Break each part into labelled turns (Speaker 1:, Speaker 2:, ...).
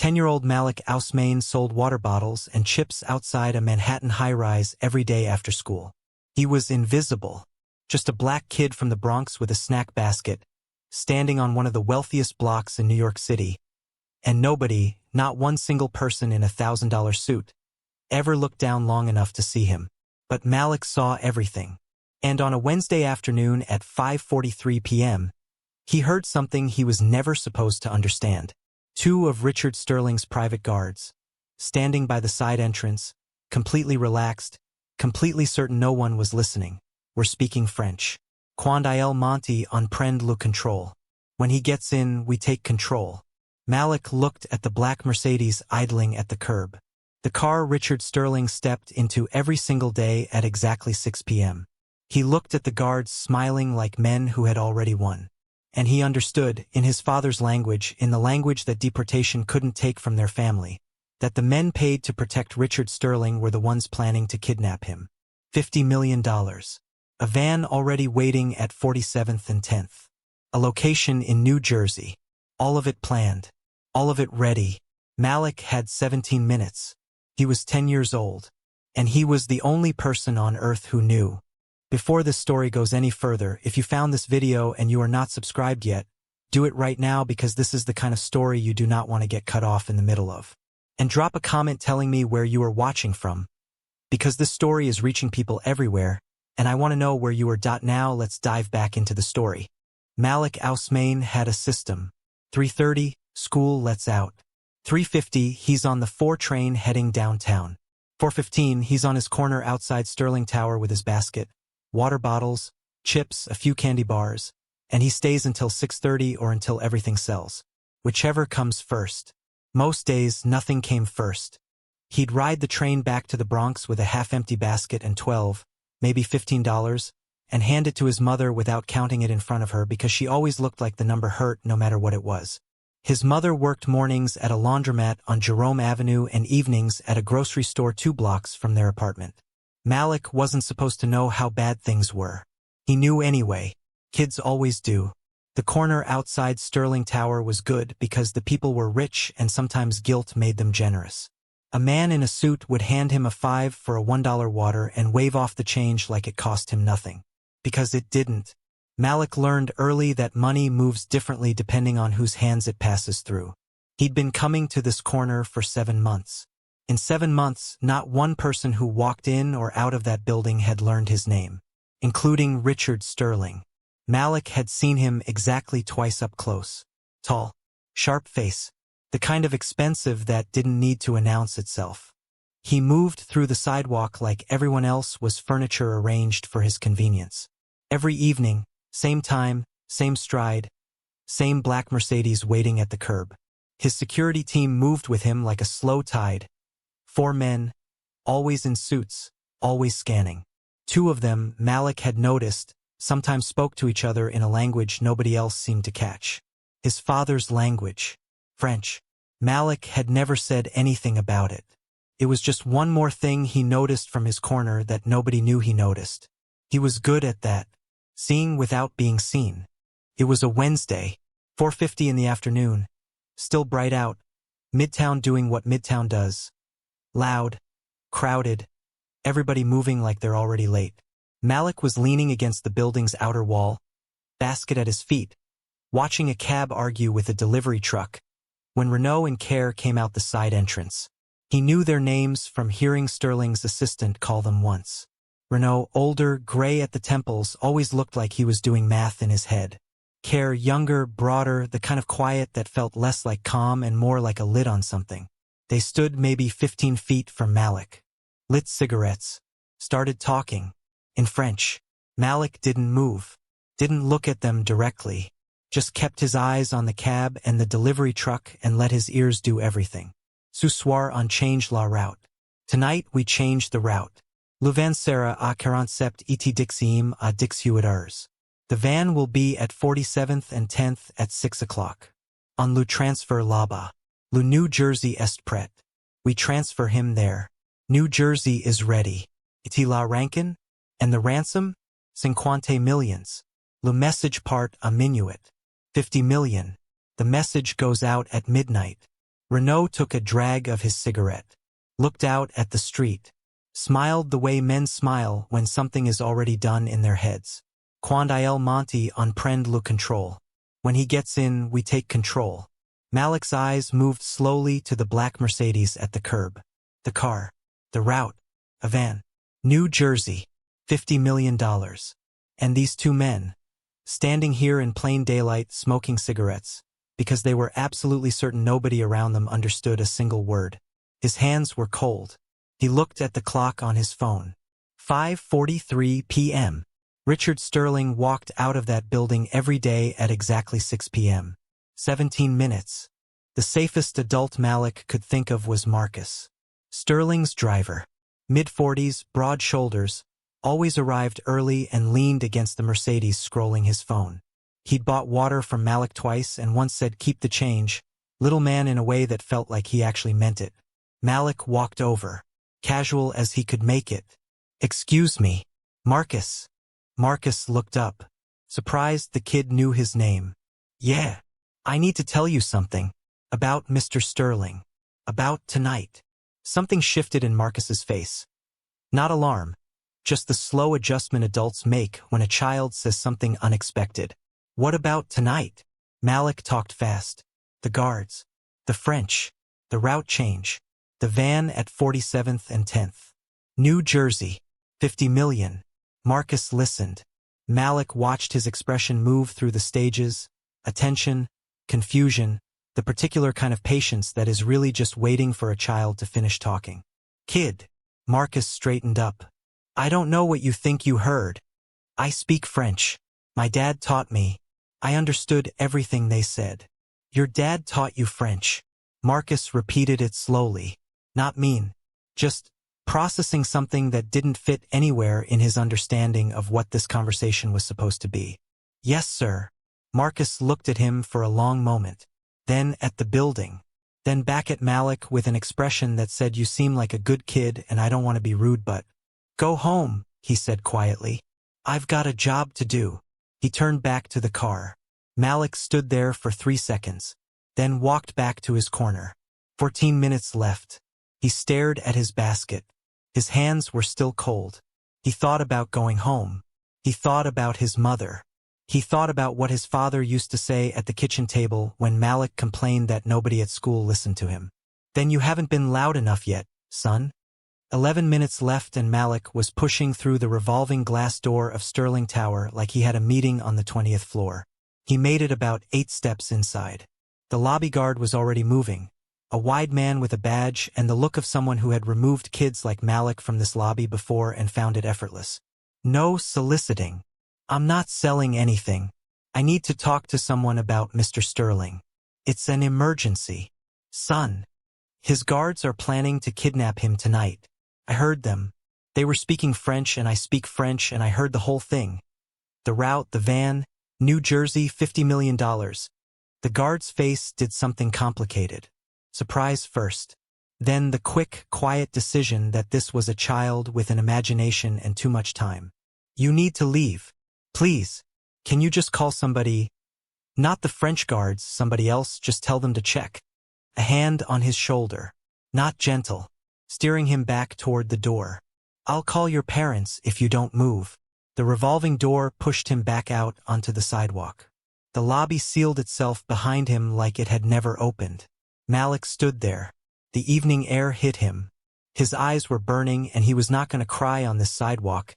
Speaker 1: 10-year-old Malik Ousmane sold water bottles and chips outside a Manhattan high-rise every day after school. He was invisible, just a black kid from the Bronx with a snack basket, standing on one of the wealthiest blocks in New York City. And nobody, not one single person in a $1,000 suit, ever looked down long enough to see him. But Malik saw everything. And on a Wednesday afternoon at 5:43 p.m., he heard something he was never supposed to understand. Two of Richard Sterling's private guards, standing by the side entrance, completely relaxed, completely certain no one was listening, were speaking French. Quand il monte on prend le contrôle. When he gets in, we take control. Malik looked at the black Mercedes idling at the curb. The car Richard Sterling stepped into every single day at exactly 6 p.m. He looked at the guards smiling like men who had already won. And he understood, in his father's language, in the language that deportation couldn't take from their family, that the men paid to protect Richard Sterling were the ones planning to kidnap him. $50 million. A van already waiting at 47th and 10th. A location in New Jersey. All of it planned. All of it ready. Malik had 17 minutes. He was 10 years old. And he was the only person on earth who knew. Before this story goes any further, if you found this video and you are not subscribed yet, do it right now because this is the kind of story you do not want to get cut off in the middle of. And drop a comment telling me where you are watching from, because this story is reaching people everywhere, and I want to know where you are. Now let's dive back into the story. Malik Ousmane had a system. 3:30, school lets out. 3:50, he's on the 4 train heading downtown. 4:15, he's on his corner outside Sterling Tower with his basket, water bottles, chips, a few candy bars, and he stays until 6:30 or until everything sells. Whichever comes first. Most days, nothing came first. He'd ride the train back to the Bronx with a half-empty basket and $12, maybe $15, and hand it to his mother without counting it in front of her because she always looked like the number hurt no matter what it was. His mother worked mornings at a laundromat on Jerome Avenue and evenings at a grocery store 2 blocks from their apartment. Malik wasn't supposed to know how bad things were. He knew anyway. Kids always do. The corner outside Sterling Tower was good because the people were rich and sometimes guilt made them generous. A man in a suit would hand him a $5 for a $1 water and wave off the change like it cost him nothing. Because it didn't. Malik learned early that money moves differently depending on whose hands it passes through. He'd been coming to this corner for 7 months. In 7 months, not one person who walked in or out of that building had learned his name, including Richard Sterling. Malik had seen him exactly twice up close. Tall, sharp face, the kind of expensive that didn't need to announce itself. He moved through the sidewalk like everyone else was furniture arranged for his convenience. Every evening, same time, same stride, same black Mercedes waiting at the curb. His security team moved with him like a slow tide. 4 men, always in suits, always scanning. 2 of them, Malik had noticed, sometimes spoke to each other in a language nobody else seemed to catch. His father's language, French. Malik had never said anything about it. It was just one more thing he noticed from his corner that nobody knew he noticed. He was good at that, seeing without being seen. It was a Wednesday, 4:50 in the afternoon, still bright out, Midtown doing what Midtown does. Loud, crowded, everybody moving like they're already late. Malik was leaning against the building's outer wall, basket at his feet, watching a cab argue with a delivery truck, when Renault and Care came out the side entrance. He knew their names from hearing Sterling's assistant call them once. Renault, older, gray at the temples, always looked like he was doing math in his head. Care, younger, broader, the kind of quiet that felt less like calm and more like a lid on something. They stood maybe 15 feet from Malik. Lit cigarettes. Started talking. In French. Malik didn't move. Didn't look at them directly. Just kept his eyes on the cab and the delivery truck and let his ears do everything. Ce soir on change la route. Tonight we change the route. Le van sera à 47 et Dixim à 18 heures. The van will be at 47th and 10th at 6 o'clock. On le transfer là-bas. Le New Jersey est prêt. We transfer him there. New Jersey is ready. Est-il la rankin? And the ransom? 50 millions. Le message part à minuit. 50 million. The message goes out at midnight. Renaud took a drag of his cigarette, looked out at the street, smiled the way men smile when something is already done in their heads. Quand il monte on prend le contrôle. When he gets in, we take control. Malik's eyes moved slowly to the black Mercedes at the curb. The car. The route. A van. New Jersey. $50 million. And these two men, standing here in plain daylight smoking cigarettes, because they were absolutely certain nobody around them understood a single word. His hands were cold. He looked at the clock on his phone. 5:43 p.m. Richard Sterling walked out of that building every day at exactly 6 p.m. 17 minutes. The safest adult Malik could think of was Marcus. Sterling's driver. Mid-40s, broad shoulders, always arrived early and leaned against the Mercedes scrolling his phone. He'd bought water from Malik twice and once said keep the change, little man, in a way that felt like he actually meant it. Malik walked over, casual as he could make it. Excuse me, Marcus. Marcus looked up, surprised the kid knew his name. Yeah, I need to tell you something. About Mr. Sterling. About tonight. Something shifted in Marcus's face. Not alarm, just the slow adjustment adults make when a child says something unexpected. What about tonight? Malik talked fast. The guards. The French. The route change. The van at 47th and 10th. New Jersey. 50 million. Marcus listened. Malik watched his expression move through the stages, attention, confusion, the particular kind of patience that is really just waiting for a child to finish talking. Kid. Marcus straightened up. I don't know what you think you heard. I speak French. My dad taught me. I understood everything they said. Your dad taught you French. Marcus repeated it slowly. Not mean. Just processing something that didn't fit anywhere in his understanding of what this conversation was supposed to be. Yes, sir. Marcus looked at him for a long moment. Then at the building. Then back at Malik with an expression that said, you seem like a good kid and I don't want to be rude, but go home, he said quietly. I've got a job to do. He turned back to the car. Malik stood there for 3 seconds, then walked back to his corner. 14 minutes left. He stared at his basket. His hands were still cold. He thought about going home. He thought about his mother. He thought about what his father used to say at the kitchen table when Malik complained that nobody at school listened to him. Then you haven't been loud enough yet, son. 11 minutes left and Malik was pushing through the revolving glass door of Sterling Tower like he had a meeting on the 20th floor. He made it about 8 steps inside. The lobby guard was already moving. A wide man with a badge and the look of someone who had removed kids like Malik from this lobby before and found it effortless. No soliciting. I'm not selling anything. I need to talk to someone about Mr. Sterling. It's an emergency. Son. His guards are planning to kidnap him tonight. I heard them. They were speaking French and I speak French and I heard the whole thing. The route, the van, New Jersey, $50 million. The guard's face did something complicated. Surprise first. Then the quick, quiet decision that this was a child with an imagination and too much time. You need to leave. Please. Can you just call somebody? Not the French guards, somebody else, just tell them to check. A hand on his shoulder. Not gentle. Steering him back toward the door. I'll call your parents if you don't move. The revolving door pushed him back out onto the sidewalk. The lobby sealed itself behind him like it had never opened. Malik stood there. The evening air hit him. His eyes were burning and he was not going to cry on this sidewalk.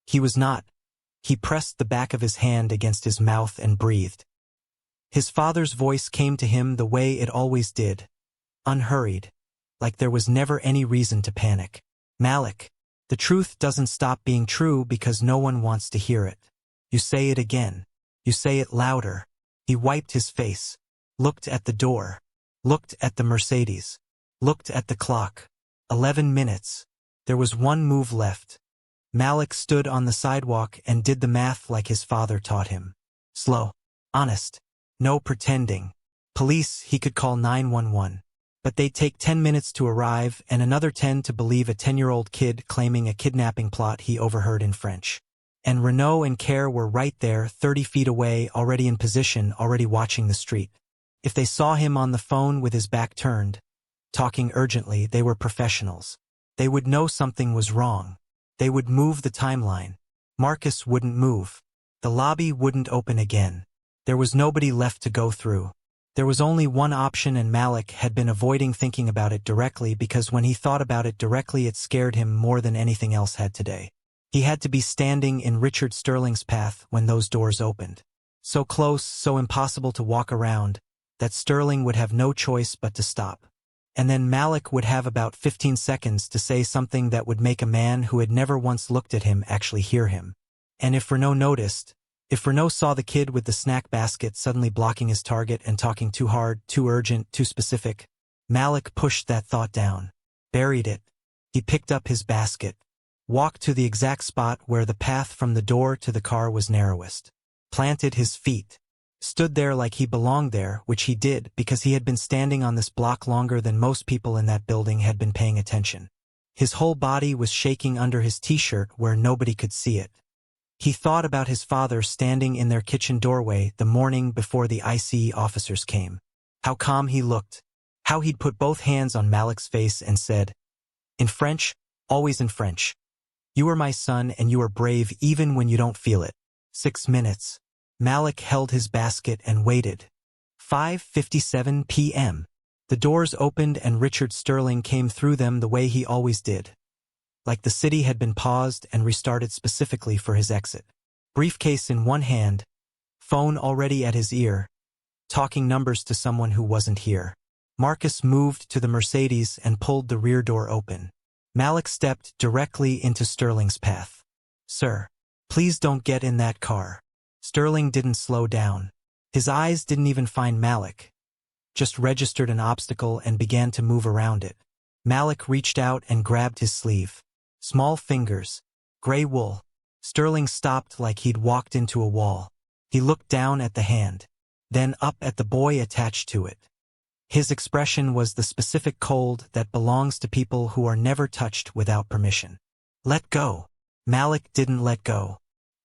Speaker 1: He was not. He pressed the back of his hand against his mouth and breathed. His father's voice came to him the way it always did. Unhurried. Like there was never any reason to panic. Malik, the truth doesn't stop being true because no one wants to hear it. You say it again. You say it louder. He wiped his face. Looked at the door. Looked at the Mercedes. Looked at the clock. 11 minutes. There was one move left. Malik stood on the sidewalk and did the math like his father taught him. Slow. Honest. No pretending. Police, he could call 911. But they'd take 10 minutes to arrive and another 10 to believe a 10-year-old kid claiming a kidnapping plot he overheard in French. And Renaud and Kerr were right there, 30 feet away, already in position, already watching the street. If they saw him on the phone with his back turned, talking urgently. They were professionals. They would know something was wrong. They would move the timeline. Marcus wouldn't move. The lobby wouldn't open again. There was nobody left to go through. There was only one option, and Malik had been avoiding thinking about it directly because when he thought about it directly it scared him more than anything else had today. He had to be standing in Richard Sterling's path when those doors opened. So close, so impossible to walk around, that Sterling would have no choice but to stop. And then Malik would have about 15 seconds to say something that would make a man who had never once looked at him actually hear him. And if Renault noticed, if Renault saw the kid with the snack basket suddenly blocking his target and talking too hard, too urgent, too specific, Malik pushed that thought down, buried it. He picked up his basket, walked to the exact spot where the path from the door to the car was narrowest, planted his feet, stood there like he belonged there, which he did because he had been standing on this block longer than most people in that building had been paying attention. His whole body was shaking under his t-shirt where nobody could see it. He thought about his father standing in their kitchen doorway the morning before the ICE officers came. How calm he looked. How he'd put both hands on Malik's face and said, in French, always in French, "You are my son and you are brave even when you don't feel it." 6 minutes. Malik held his basket and waited. 5:57 p.m. The doors opened and Richard Sterling came through them the way he always did. Like the city had been paused and restarted specifically for his exit. Briefcase in one hand, phone already at his ear, talking numbers to someone who wasn't here. Marcus moved to the Mercedes and pulled the rear door open. Malik stepped directly into Sterling's path. "Sir, please don't get in that car." Sterling didn't slow down. His eyes didn't even find Malik, just registered an obstacle and began to move around it. Malik reached out and grabbed his sleeve. Small fingers, gray wool. Sterling stopped like he'd walked into a wall. He looked down at the hand, then up at the boy attached to it. His expression was the specific cold that belongs to people who are never touched without permission. "Let go." Malik didn't let go.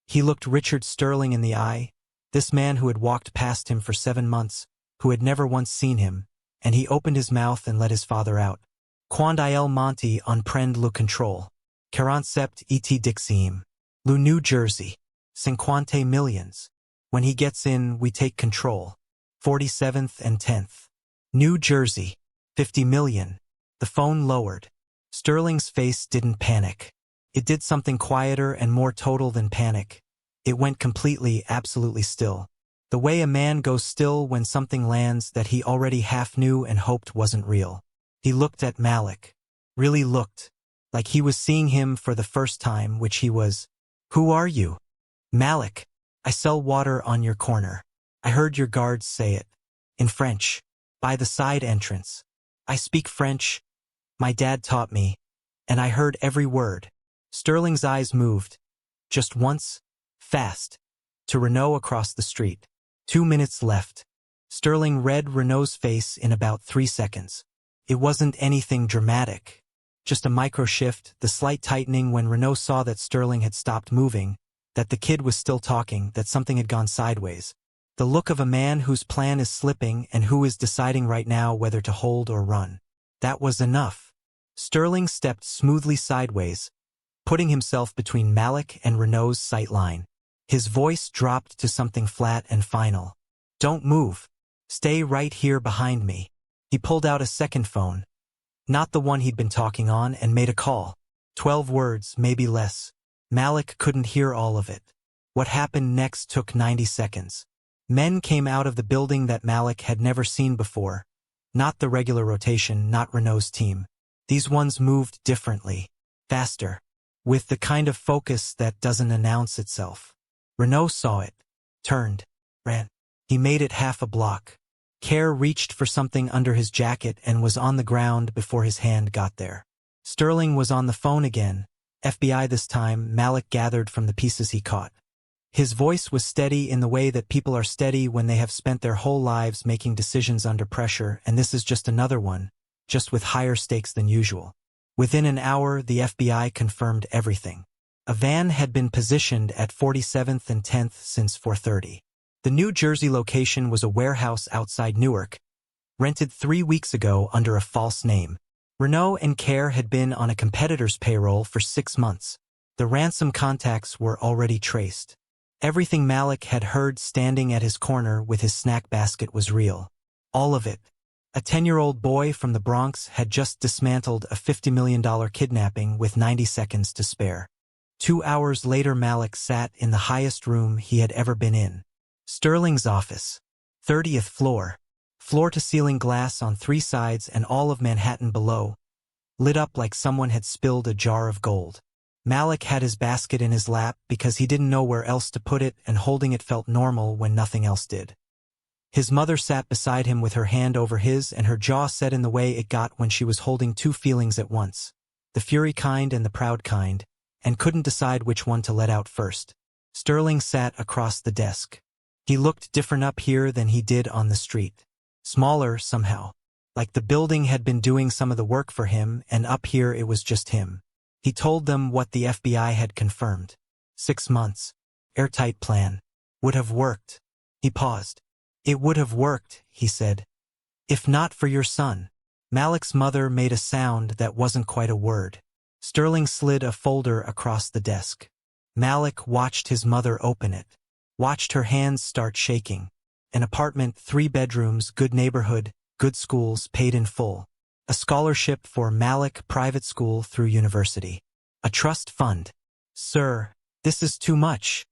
Speaker 1: He looked Richard Sterling in the eye, this man who had walked past him for 7 months, who had never once seen him, and he opened his mouth and let his father out. "Quand il monte on prend le contrôle. 47 et Dixiem. Le New Jersey. 50 millions. When he gets in, we take control. 47th and 10th. New Jersey. 50 million. The phone lowered. Sterling's face didn't panic. It did something quieter and more total than panic. It went completely, absolutely still. The way a man goes still when something lands that he already half knew and hoped wasn't real. He looked at Malik. Really looked. Like he was seeing him for the first time, which he was. "Who are you?" "Malik. I sell water on your corner. I heard your guards say it. In French. By the side entrance. I speak French. My dad taught me. And I heard every word." Sterling's eyes moved. Just once. Fast. To Renault across the street. 2 minutes left. Sterling read Renault's face in about 3 seconds. It wasn't anything dramatic. Just a micro shift, the slight tightening when Renault saw that Sterling had stopped moving, that the kid was still talking, that something had gone sideways. The look of a man whose plan is slipping and who is deciding right now whether to hold or run. That was enough. Sterling stepped smoothly sideways, putting himself between Malik and Renault's sight line. His voice dropped to something flat and final. "Don't move. Stay right here behind me." He pulled out a second phone. Not the one he'd been talking on, and made a call. 12 words, maybe less. Malik couldn't hear all of it. What happened next took 90 seconds. Men came out of the building that Malik had never seen before. Not the regular rotation, not Renault's team. These ones moved differently. Faster. With the kind of focus that doesn't announce itself. Renault saw it. Turned. Ran. He made it half a block. Kerr reached for something under his jacket and was on the ground before his hand got there. Sterling was on the phone again. FBI this time, Malik gathered from the pieces he caught. His voice was steady in the way that people are steady when they have spent their whole lives making decisions under pressure, and this is just another one, just with higher stakes than usual. Within an hour, the FBI confirmed everything. A van had been positioned at 47th and 10th since 4:30. The New Jersey location was a warehouse outside Newark, rented 3 weeks ago under a false name. Renault and Care had been on a competitor's payroll for 6 months. The ransom contacts were already traced. Everything Malik had heard standing at his corner with his snack basket was real. All of it. A 10-year-old boy from the Bronx had just dismantled a $50 million kidnapping with 90 seconds to spare. 2 hours later, Malik sat in the highest room he had ever been in. Sterling's office. 30th floor. Floor-to-ceiling glass on 3 sides and all of Manhattan below, lit up like someone had spilled a jar of gold. Malik had his basket in his lap because he didn't know where else to put it, and holding it felt normal when nothing else did. His mother sat beside him with her hand over his, and her jaw set in the way it got when she was holding 2 feelings at once, the fury kind and the proud kind, and couldn't decide which one to let out first. Sterling sat across the desk. He looked different up here than he did on the street. Smaller, somehow. Like the building had been doing some of the work for him, and up here it was just him. He told them what the FBI had confirmed. 6 months. Airtight plan. Would have worked. He paused. It would have worked, he said. If not for your son. Malik's mother made a sound that wasn't quite a word. Sterling slid a folder across the desk. Malik watched his mother open it. Watched her hands start shaking. An apartment, 3 bedrooms, good neighborhood, good schools, paid in full. A scholarship for Malik private school through university. A trust fund. Sir, this is too much.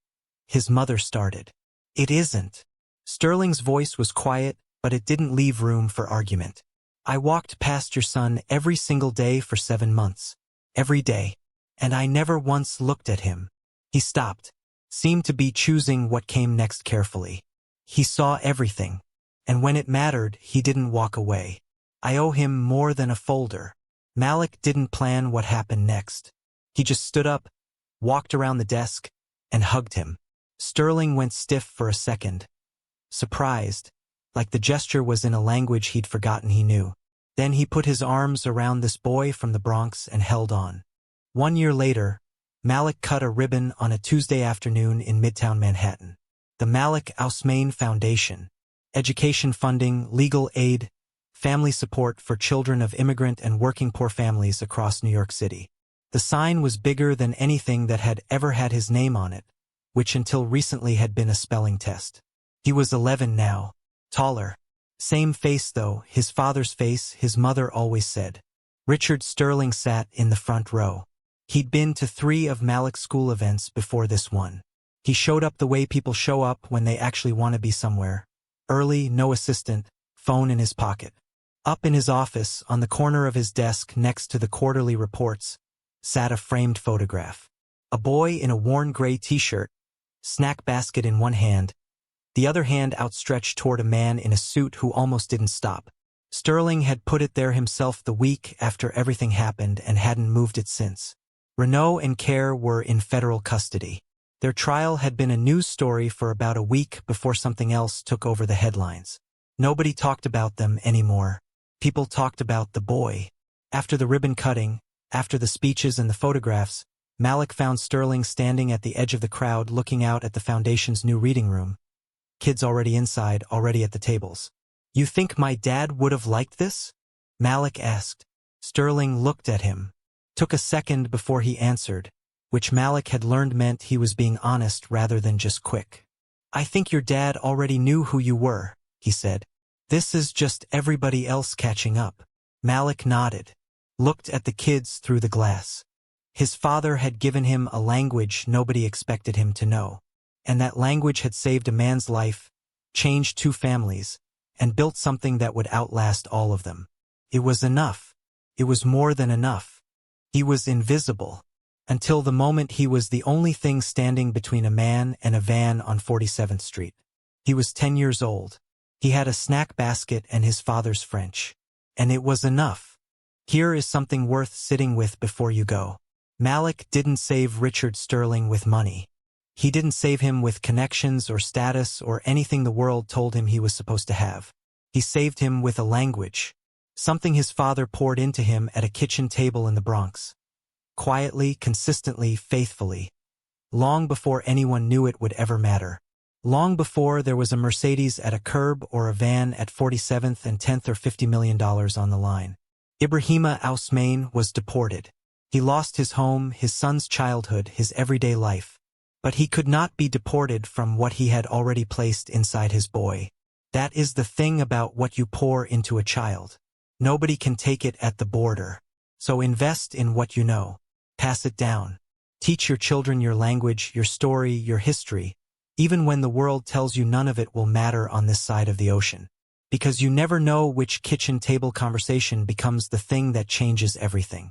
Speaker 1: His mother started. It isn't. Sterling's voice was quiet, but it didn't leave room for argument. I walked past your son every single day for 7 months. Every day. And I never once looked at him. He stopped. Seemed to be choosing what came next carefully. He saw everything. And when it mattered, he didn't walk away. I owe him more than a folder. Malik didn't plan what happened next. He just stood up, walked around the desk, and hugged him. Sterling went stiff for a second. Surprised, like the gesture was in a language he'd forgotten he knew. Then he put his arms around this boy from the Bronx and held on. 1 year later, Malik cut a ribbon on a Tuesday afternoon in Midtown Manhattan. The Malik Ousmane Foundation. Education funding, legal aid, family support for children of immigrant and working poor families across New York City. The sign was bigger than anything that had ever had his name on it, which until recently had been a spelling test. He was 11 now, taller. Same face though, his father's face, his mother always said. Richard Sterling sat in the front row. He'd been to 3 of Malik's school events before this one. He showed up the way people show up when they actually want to be somewhere. Early, no assistant, phone in his pocket. Up in his office, on the corner of his desk next to the quarterly reports, sat a framed photograph. A boy in a worn gray t-shirt, snack basket in one hand, the other hand outstretched toward a man in a suit who almost didn't stop. Sterling had put it there himself the week after everything happened and hadn't moved it since. Renault and Care were in federal custody. Their trial had been a news story for about a week before something else took over the headlines. Nobody talked about them anymore. People talked about the boy. After the ribbon cutting, after the speeches and the photographs, Malik found Sterling standing at the edge of the crowd looking out at the foundation's new reading room. Kids already inside, already at the tables. You think my dad would have liked this? Malik asked. Sterling looked at him. Took a second before he answered, which Malik had learned meant he was being honest rather than just quick. I think your dad already knew who you were, he said. This is just everybody else catching up. Malik nodded, looked at the kids through the glass. His father had given him a language nobody expected him to know. And that language had saved a man's life, changed 2 families, and built something that would outlast all of them. It was enough. It was more than enough. He was invisible. Until the moment he was the only thing standing between a man and a van on 47th Street. He was 10 years old. He had a snack basket and his father's French. And it was enough. Here is something worth sitting with before you go. Malik didn't save Richard Sterling with money. He didn't save him with connections or status or anything the world told him he was supposed to have. He saved him with a language. Something his father poured into him at a kitchen table in the Bronx. Quietly, consistently, faithfully. Long before anyone knew it would ever matter. Long before there was a Mercedes at a curb or a van at 47th and 10th or $50 million on the line. Malik Ousmane was deported. He lost his home, his son's childhood, his everyday life. But he could not be deported from what he had already placed inside his boy. That is the thing about what you pour into a child. Nobody can take it at the border. So invest in what you know. Pass it down. Teach your children your language, your story, your history, even when the world tells you none of it will matter on this side of the ocean. Because you never know which kitchen table conversation becomes the thing that changes everything.